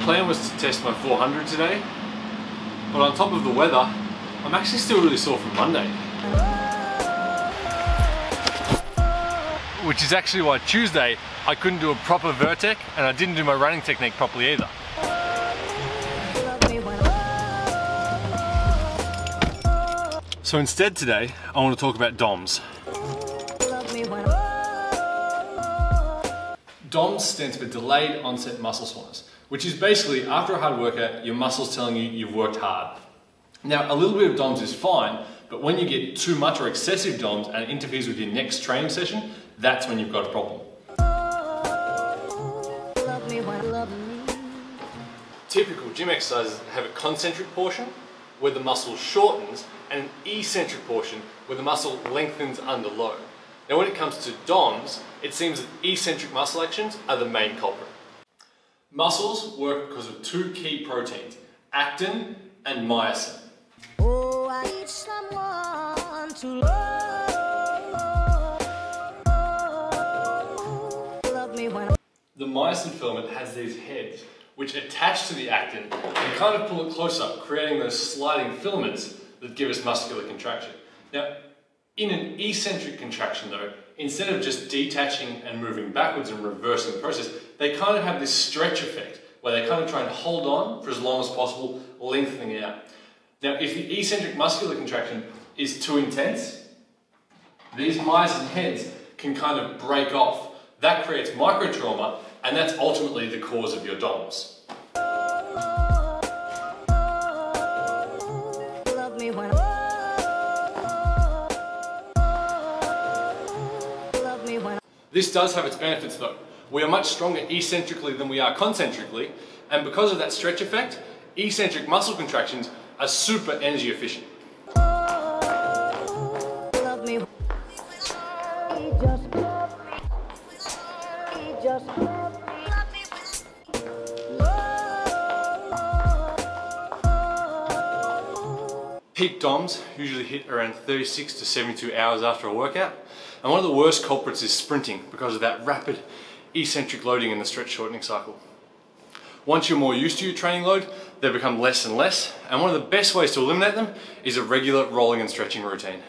plan was to test my 400 today, but on top of the weather, I'm actually still really sore from Monday. Which is actually why Tuesday I couldn't do a proper vertec and I didn't do my running technique properly either. So instead today, I want to talk about DOMS. DOMS stands for Delayed Onset Muscle Soreness, which is basically after a hard workout, your muscle's telling you you've worked hard. Now, a little bit of DOMS is fine, but when you get too much or excessive DOMS and it interferes with your next training session, that's when you've got a problem. Typical gym exercises have a concentric portion where the muscle shortens and an eccentric portion where the muscle lengthens under load. Now when it comes to DOMS, it seems that eccentric muscle actions are the main culprit. Muscles work because of two key proteins, actin and myosin. Oh, I need someone to love me when the myosin filament has these heads which attach to the actin and kind of pull it close up, creating those sliding filaments that give us muscular contraction. Now, in an eccentric contraction though, instead of just detaching and moving backwards and reversing the process, they kind of have this stretch effect where they kind of try and hold on for as long as possible, lengthening it out. Now, if the eccentric muscular contraction is too intense, these myosin heads can kind of break off. That creates microtrauma, and that's ultimately the cause of your DOMS. This does have its benefits though. We are much stronger eccentrically than we are concentrically, and because of that stretch effect, eccentric muscle contractions are super energy efficient. Peak DOMS usually hit around 36 to 72 hours after a workout, and one of the worst culprits is sprinting because of that rapid eccentric loading in the stretch shortening cycle. Once you're more used to your training load, they become less and less, and one of the best ways to eliminate them is a regular rolling and stretching routine.